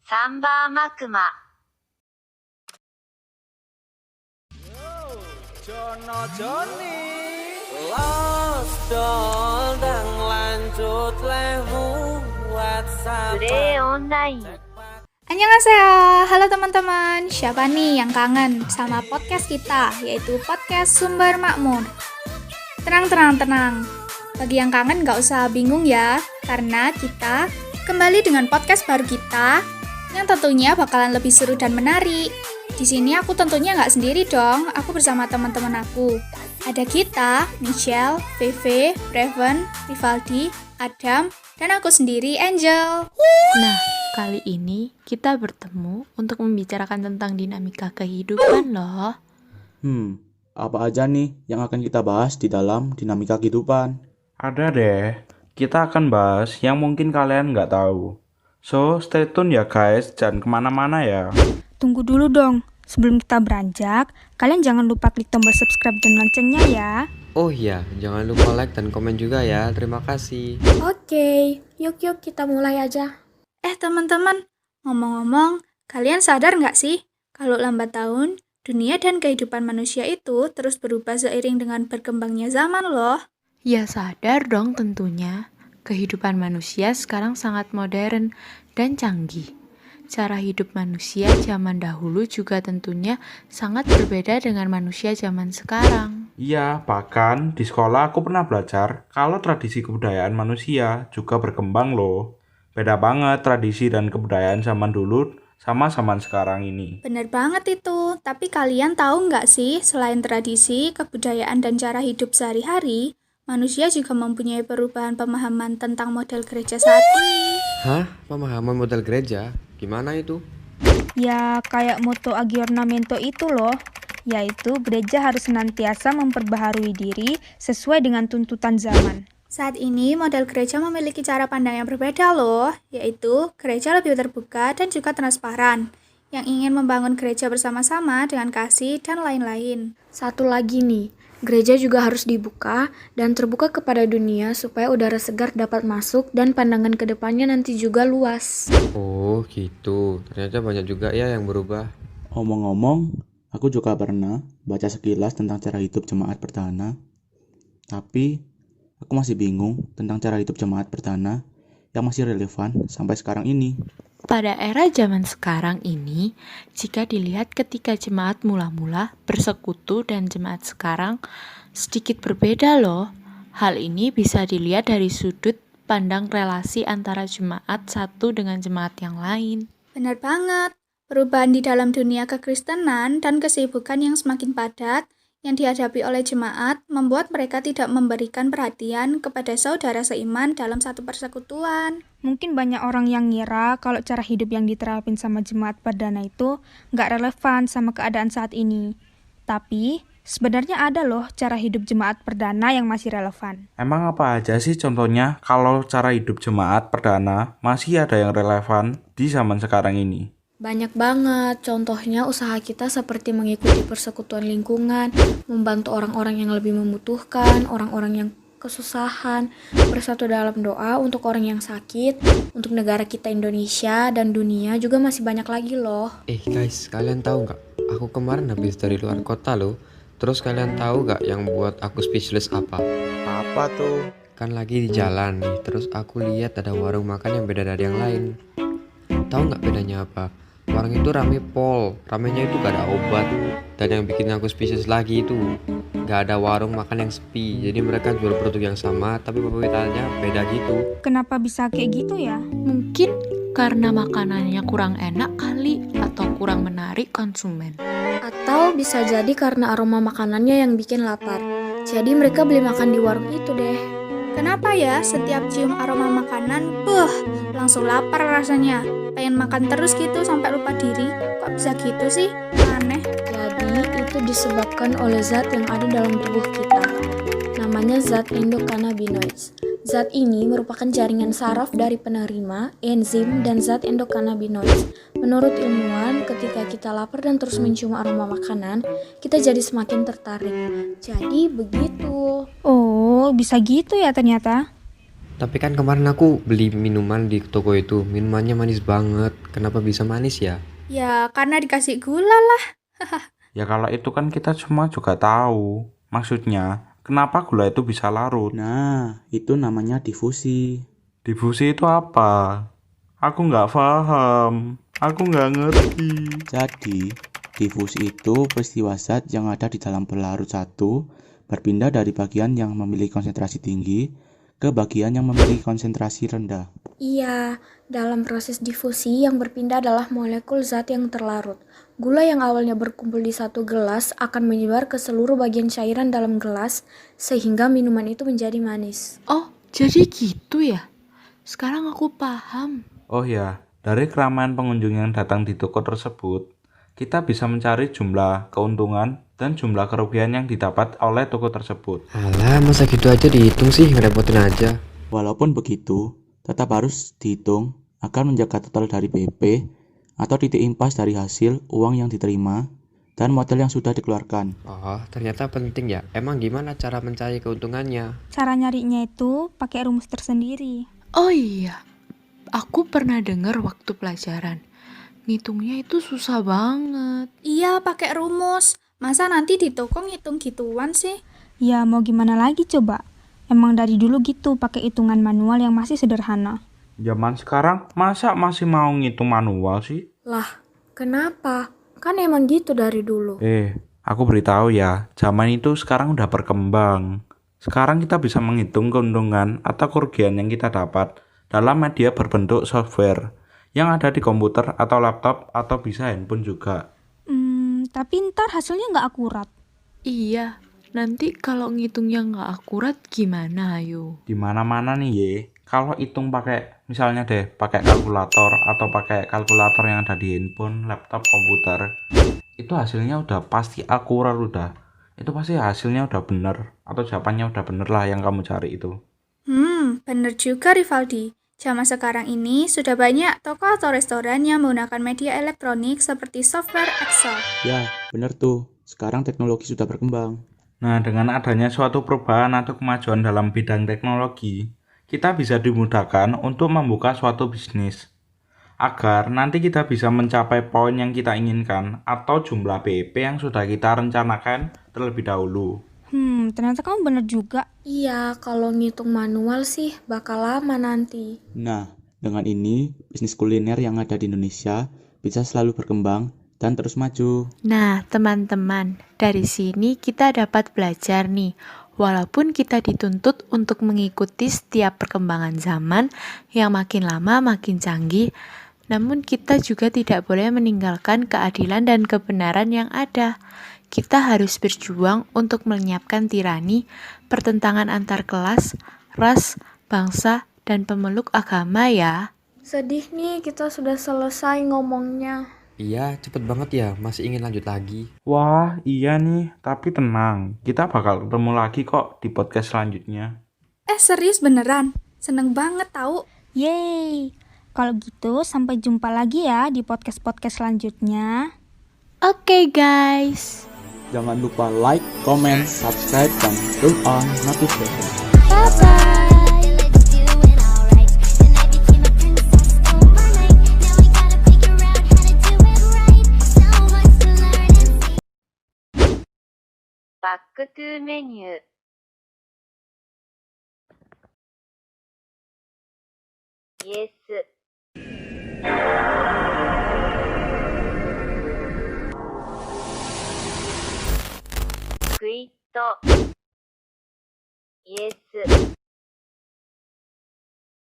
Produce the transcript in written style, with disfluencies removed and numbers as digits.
サンバーマクマ Jono Joni Lost doll dan lanjut lemu WhatsApp プレイオンライン Annyeonghaseyo, halo teman-teman. Siapa nih yang kangen sama podcast kita, yaitu podcast Sumber Makmur? Tenang. Bagi yang kangen gak usah bingung ya, karena kita kembali dengan podcast baru kita yang tentunya bakalan lebih seru dan menarik. Di sini aku tentunya nggak sendiri dong, aku bersama teman-teman aku. Ada kita, Michelle, VV, Raven, Rivaldi, Adam, dan aku sendiri, Angel. Nah, kali ini kita bertemu untuk membicarakan tentang dinamika kehidupan loh. Apa aja nih yang akan kita bahas di dalam dinamika kehidupan? Ada deh, kita akan bahas yang mungkin kalian nggak tahu. So, stay tune ya guys, jangan kemana-mana ya. Tunggu dulu dong, sebelum kita beranjak, kalian jangan lupa klik tombol subscribe dan loncengnya ya. Oh iya, jangan lupa like dan komen juga ya, terima kasih. Oke, yuk kita mulai aja. Teman-teman, ngomong-ngomong, kalian sadar nggak sih kalau lambat tahun, dunia dan kehidupan manusia itu terus berubah seiring dengan berkembangnya zaman loh. Ya sadar dong tentunya, kehidupan manusia sekarang sangat modern dan canggih. Cara hidup manusia zaman dahulu juga tentunya sangat berbeda dengan manusia zaman sekarang. Iya, bahkan di sekolah aku pernah belajar kalau tradisi kebudayaan manusia juga berkembang loh. Beda banget tradisi dan kebudayaan zaman dulu sama zaman sekarang ini. Bener banget itu, tapi kalian tahu nggak sih, selain tradisi, kebudayaan, dan cara hidup sehari-hari, manusia juga mempunyai perubahan pemahaman tentang model gereja saat ini. Hah? Pemahaman model gereja? Gimana itu? Ya, kayak moto Aggiornamento itu loh, yaitu gereja harus senantiasa memperbaharui diri sesuai dengan tuntutan zaman. Saat ini, model gereja memiliki cara pandang yang berbeda loh, yaitu gereja lebih terbuka dan juga transparan, yang ingin membangun gereja bersama-sama dengan kasih dan lain-lain. Satu lagi nih, gereja juga harus dibuka dan terbuka kepada dunia supaya udara segar dapat masuk dan pandangan ke depannya nanti juga luas. Oh gitu, ternyata banyak juga ya yang berubah. Ngomong-ngomong, aku juga pernah baca sekilas tentang cara hidup jemaat perdana. Tapi, aku masih bingung tentang cara hidup jemaat perdana yang masih relevan sampai sekarang ini. Pada era zaman sekarang ini, jika dilihat ketika jemaat mula-mula bersekutu dan jemaat sekarang sedikit berbeda loh. Hal ini bisa dilihat dari sudut pandang relasi antara jemaat satu dengan jemaat yang lain. Benar banget, perubahan di dalam dunia kekristenan dan kesibukan yang semakin padat yang dihadapi oleh jemaat membuat mereka tidak memberikan perhatian kepada saudara seiman dalam satu persekutuan. Mungkin banyak orang yang ngira kalau cara hidup yang diterapin sama jemaat perdana itu nggak relevan sama keadaan saat ini. Tapi, sebenarnya ada loh cara hidup jemaat perdana yang masih relevan. Emang apa aja sih contohnya kalau cara hidup jemaat perdana masih ada yang relevan di zaman sekarang ini? Banyak banget, contohnya usaha kita seperti mengikuti persekutuan lingkungan, membantu orang-orang yang lebih membutuhkan, orang-orang yang kesusahan, bersatu dalam doa untuk orang yang sakit, untuk negara kita Indonesia dan dunia juga masih banyak lagi loh. Guys, kalian tahu nggak? Aku kemarin habis dari luar kota loh. Terus kalian tahu nggak yang buat aku speechless apa? Apa tuh? Kan lagi di jalan nih, terus aku lihat ada warung makan yang beda dari yang lain. Tahu nggak bedanya apa? Warung itu rame pol, ramenya itu gak ada obat. Dan yang bikin aku speechless lagi itu gak ada warung makan yang sepi. Jadi mereka jual produk yang sama tapi pembuatannya beda gitu. Kenapa bisa kayak gitu ya? Mungkin karena makanannya kurang enak kali atau kurang menarik konsumen. Atau bisa jadi karena aroma makanannya yang bikin lapar. Jadi mereka beli makan di warung itu deh. Kenapa ya setiap cium aroma makanan, langsung lapar rasanya. Pengen makan terus gitu sampai lupa diri. Kok bisa gitu sih? Aneh. Jadi itu disebabkan oleh zat yang ada dalam tubuh kita. Namanya zat endocannabinoids. Zat ini merupakan jaringan saraf dari penerima, enzim, dan zat endocannabinoids. Menurut ilmuwan, ketika kita lapar dan terus mencium aroma makanan, kita jadi semakin tertarik. Jadi begitu. Oh, bisa gitu ya ternyata. Tapi kan kemarin aku beli minuman di toko itu, minumannya manis banget. Kenapa bisa manis ya? Ya, karena dikasih gula lah. Ya kalau itu kan kita semua juga tahu. Maksudnya, kenapa gula itu bisa larut? Nah, itu namanya difusi. Difusi itu apa? Aku nggak paham. Aku nggak ngerti. Jadi, difusi itu peristiwa zat yang ada di dalam pelarut satu berpindah dari bagian yang memiliki konsentrasi tinggi ke bagian yang memiliki konsentrasi rendah. Iya, dalam proses difusi yang berpindah adalah molekul zat yang terlarut. Gula yang awalnya berkumpul di satu gelas akan menyebar ke seluruh bagian cairan dalam gelas sehingga minuman itu menjadi manis. Oh, jadi gitu ya? Sekarang aku paham. Oh ya, dari keramaian pengunjung yang datang di toko tersebut, kita bisa mencari jumlah keuntungan dan jumlah kerugian yang didapat oleh toko tersebut. Alah, masa gitu aja dihitung sih, ngerepotin aja. Walaupun begitu, tetap harus dihitung agar menjaga total dari BP atau titik impas dari hasil uang yang diterima dan modal yang sudah dikeluarkan. Oh, ternyata penting ya. Emang gimana cara mencari keuntungannya? Cara nyarinya itu pakai rumus tersendiri. Oh iya, aku pernah dengar waktu pelajaran. Ngitungnya itu susah banget. Iya, pakai rumus. Masa nanti di toko ngitung gituan sih? Ya mau gimana lagi coba? Emang dari dulu gitu pakai hitungan manual yang masih sederhana. Zaman sekarang, masa masih mau ngitung manual sih? Lah, kenapa? Kan emang gitu dari dulu. Aku beritahu ya, zaman itu sekarang udah berkembang. Sekarang kita bisa menghitung keuntungan atau kerugian yang kita dapat dalam media berbentuk software yang ada di komputer atau laptop atau bisa handphone juga. Tapi ntar hasilnya nggak akurat. Iya, nanti kalau ngitungnya nggak akurat gimana ayo? Di mana-mana nih ye, kalau hitung pakai misalnya deh pakai kalkulator atau pakai kalkulator yang ada di handphone, laptop, komputer, itu hasilnya udah pasti akurat udah. Itu pasti hasilnya udah bener atau jawabannya udah bener lah yang kamu cari itu. Bener juga Rivaldi. Zaman sekarang ini sudah banyak toko atau restoran yang menggunakan media elektronik seperti software Excel. Ya, bener tuh. Sekarang teknologi sudah berkembang. Nah, dengan adanya suatu perubahan atau kemajuan dalam bidang teknologi, kita bisa dimudahkan untuk membuka suatu bisnis. Agar nanti kita bisa mencapai poin yang kita inginkan atau jumlah BP yang sudah kita rencanakan terlebih dahulu. Ternyata kamu bener juga. Iya, kalau ngitung manual sih bakal lama nanti. Nah, dengan ini, bisnis kuliner yang ada di Indonesia bisa selalu berkembang dan terus maju. Nah, teman-teman, dari sini kita dapat belajar nih. Walaupun kita dituntut untuk mengikuti setiap perkembangan zaman yang makin lama makin canggih, namun kita juga tidak boleh meninggalkan keadilan dan kebenaran yang ada. Kita harus berjuang untuk melenyapkan tirani, pertentangan antar kelas, ras, bangsa, dan pemeluk agama ya. Sedih nih kita sudah selesai ngomongnya. Iya, cepet banget ya. Masih ingin lanjut lagi. Wah, iya nih, tapi tenang. Kita bakal ketemu lagi kok di podcast selanjutnya. Serius beneran? Seneng banget tahu. Yeay. Kalau gitu sampai jumpa lagi ya di podcast-podcast selanjutnya. Oke guys. Jangan lupa like, comment, subscribe, dan turn on notification. Bye-bye. Back to menu. Yes. Quit. Yes.